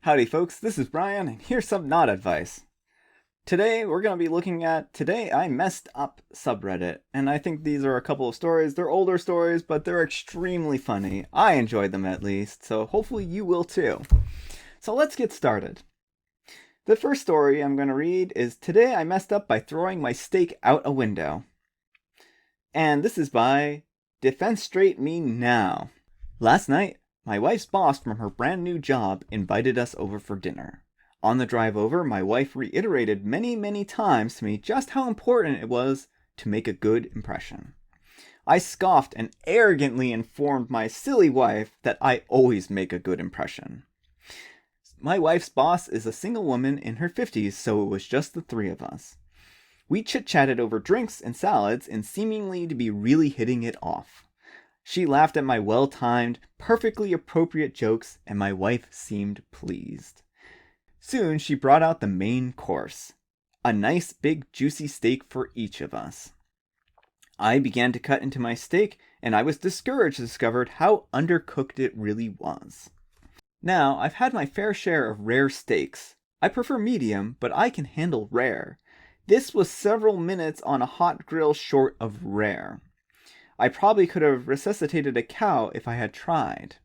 Howdy folks, this is Brian, and here's some not advice. Today we're going to be looking at Today I Messed Up subreddit, and I think these are a couple of stories. They're older stories, but they're extremely funny. I enjoyed them at least, so hopefully you will too. So let's get started. The first story I'm going to read is Today I Messed Up by Throwing My Steak Out a Window. And this is by Defense Straight Me Now. Last night, my wife's boss from her brand new job invited us over for dinner. On the drive over, my wife reiterated many times to me just how important it was to make a good impression. I scoffed and arrogantly informed my silly wife that I always make a good impression. My wife's boss is a single woman in her 50s, so it was just the three of us. We chit-chatted over drinks and salads and seemingly to be really hitting it off. She laughed at my well-timed, perfectly appropriate jokes, and my wife seemed pleased. Soon she brought out the main course, a nice big juicy steak for each of us. I began to cut into my steak, and I was discouraged to discover how undercooked it really was. Now, I've had my fair share of rare steaks. I prefer medium, but I can handle rare. This was several minutes on a hot grill short of rare. I probably could have resuscitated a cow if I had tried.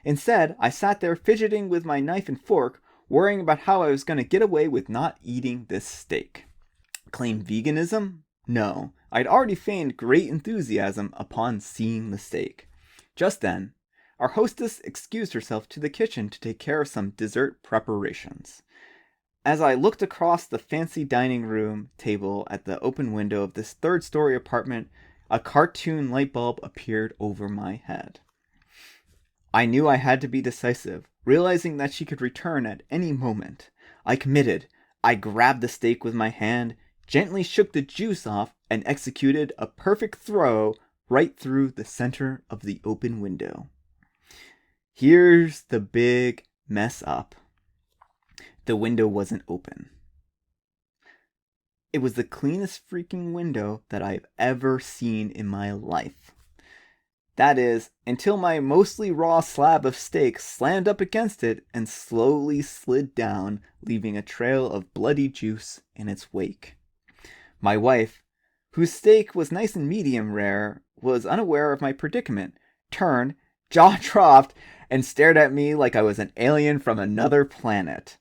Instead, I sat there fidgeting with my knife and fork, worrying about how I was going to get away with not eating this steak. Claim veganism? No, I'd already feigned great enthusiasm upon seeing the steak. Just then, our hostess excused herself to the kitchen to take care of some dessert preparations. As I looked across the fancy dining room table at the open window of this third-story apartment, a cartoon light bulb appeared over my head. I knew I had to be decisive, realizing that she could return at any moment. I committed. I grabbed the steak with my hand, gently shook the juice off, and executed a perfect throw right through the center of the open window. Here's the big mess up. The window wasn't open. It was the cleanest freaking window that I've ever seen in my life. That is, until my mostly raw slab of steak slammed up against it and slowly slid down, leaving a trail of bloody juice in its wake. My wife, whose steak was nice and medium rare, was unaware of my predicament, turned, jaw dropped, and stared at me like I was an alien from another planet.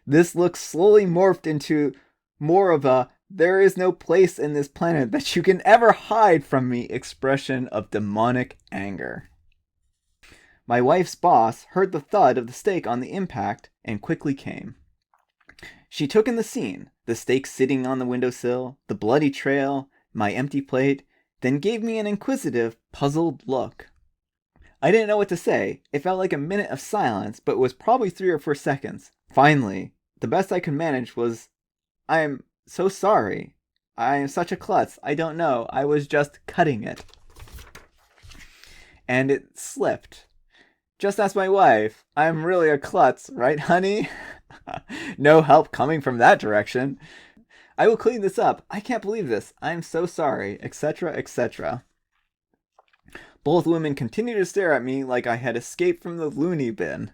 This look slowly morphed into more of a "there is no place in this planet that you can ever hide from me" expression of demonic anger. My wife's boss heard the thud of the steak on the impact and quickly came. She took in the scene, the steak sitting on the windowsill, the bloody trail, my empty plate, then gave me an inquisitive, puzzled look. I didn't know what to say. It felt like a minute of silence, but it was probably 3 or 4 seconds. Finally, the best I could manage was, "I'm so sorry. I am such a klutz. I don't know. I was just cutting it." And it slipped. Just ask my wife. I'm really a klutz, right, honey? No help coming from that direction. "I will clean this up. I can't believe this. I'm so sorry," etc., etc. Both women continued to stare at me like I had escaped from the loony bin.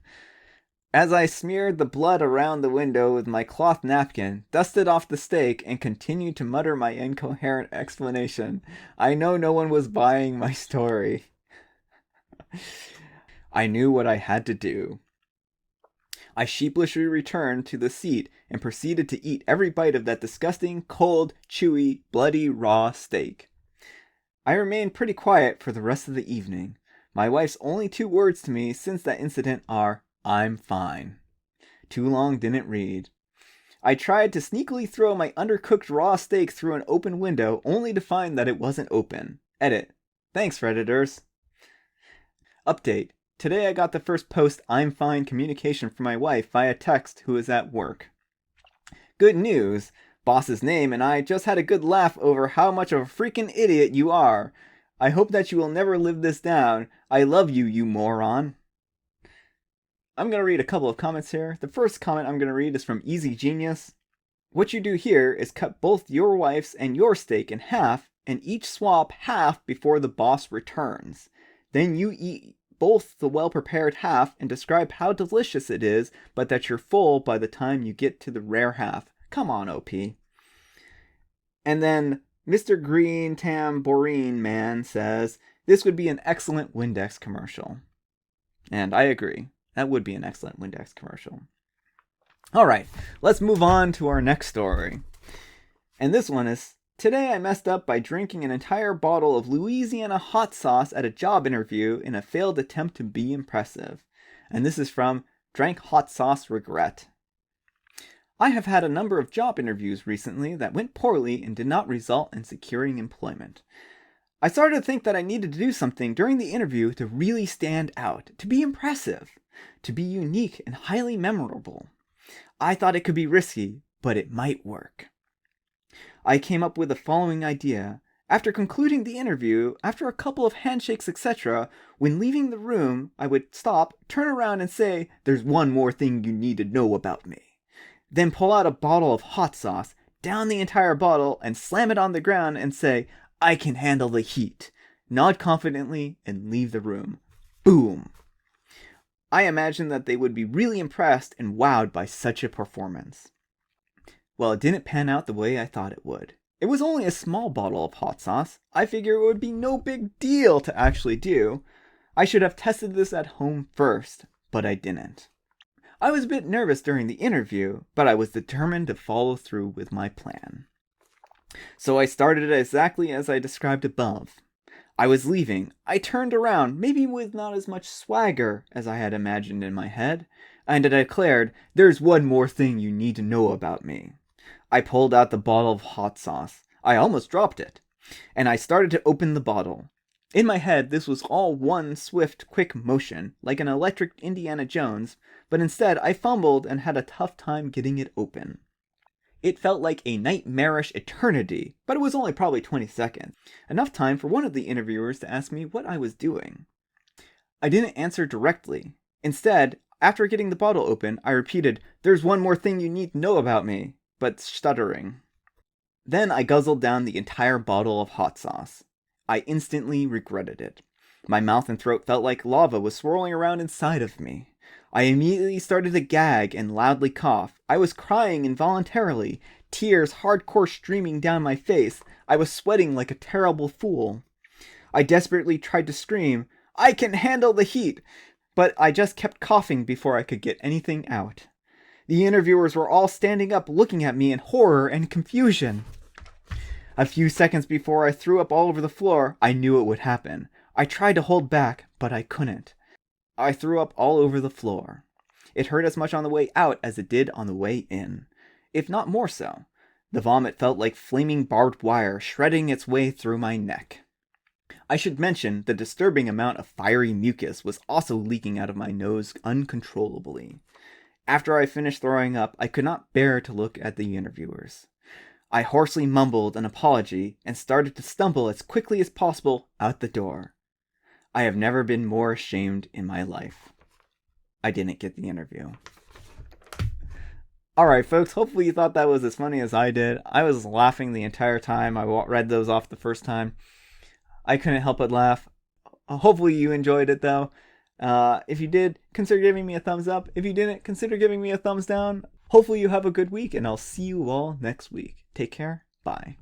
As I smeared the blood around the window with my cloth napkin, dusted off the steak, and continued to mutter my incoherent explanation, I know no one was buying my story. I knew what I had to do. I sheepishly returned to the seat and proceeded to eat every bite of that disgusting, cold, chewy, bloody, raw steak. I remained pretty quiet for the rest of the evening. My wife's only 2 words to me since that incident are, "I'm fine." Too long didn't read. I tried to sneakily throw my undercooked raw steak through an open window, only to find that it wasn't open. Edit. Thanks, Redditors. Update. Today I got the first post "I'm fine" communication from my wife via text, who is at work. Good news. Boss's name and I just had a good laugh over how much of a freaking idiot you are. I hope that you will never live this down. I love you, you moron. I'm going to read a couple of comments here. The first comment I'm going to read is from Easy Genius. What you do here is cut both your wife's and your steak in half, and each swap half before the boss returns. Then you eat both the well-prepared half and describe how delicious it is, but that you're full by the time you get to the rare half. Come on, OP. And then Mr. Green Tambourine Man says, this would be an excellent Windex commercial. And I agree. That would be an excellent Windex commercial. Alright, let's move on to our next story. And this one is, today I messed up by drinking an entire bottle of Louisiana Hot Sauce at a job interview in a failed attempt to be impressive. And this is from Drank Hot Sauce Regret. I have had a number of job interviews recently that went poorly and did not result in securing employment. I started to think that I needed to do something during the interview to really stand out, to be impressive, to be unique and highly memorable. I thought it could be risky, but it might work. I came up with the following idea. After concluding the interview, after a couple of handshakes, etc., when leaving the room, I would stop, turn around and say, there's one more thing you need to know about me. Then pull out a bottle of hot sauce, down the entire bottle, and slam it on the ground and say, I can handle the heat. Nod confidently and leave the room. Boom. I imagined that they would be really impressed and wowed by such a performance. Well, it didn't pan out the way I thought it would. It was only a small bottle of hot sauce. I figured it would be no big deal to actually do. I should have tested this at home first, but I didn't. I was a bit nervous during the interview, but I was determined to follow through with my plan. So I started exactly as I described above. I was leaving. I turned around, maybe with not as much swagger as I had imagined in my head, and I declared, there's one more thing you need to know about me. I pulled out the bottle of hot sauce. I almost dropped it. And I started to open the bottle. In my head, this was all one swift, quick motion, like an electric Indiana Jones, but instead I fumbled and had a tough time getting it open. It felt like a nightmarish eternity, but it was only probably 20 seconds. Enough time for one of the interviewers to ask me what I was doing. I didn't answer directly. Instead, after getting the bottle open, I repeated, there's one more thing you need to know about me, but stuttering. Then I guzzled down the entire bottle of hot sauce. I instantly regretted it. My mouth and throat felt like lava was swirling around inside of me. I immediately started to gag and loudly cough. I was crying involuntarily, tears hardcore streaming down my face. I was sweating like a terrible fool. I desperately tried to scream, I can handle the heat, but I just kept coughing before I could get anything out. The interviewers were all standing up looking at me in horror and confusion. A few seconds before I threw up all over the floor, I knew it would happen. I tried to hold back, but I couldn't. I threw up all over the floor. It hurt as much on the way out as it did on the way in, if not more so. The vomit felt like flaming barbed wire shredding its way through my neck. I should mention the disturbing amount of fiery mucus was also leaking out of my nose uncontrollably. After I finished throwing up, I could not bear to look at the interviewers. I hoarsely mumbled an apology and started to stumble as quickly as possible out the door. I have never been more ashamed in my life. I didn't get the interview. Alright folks, hopefully you thought that was as funny as I did. I was laughing the entire time I read those off the first time. I couldn't help but laugh. Hopefully you enjoyed it though. If you did, consider giving me a thumbs up. If you didn't, consider giving me a thumbs down. Hopefully you have a good week, and I'll see you all next week. Take care. Bye.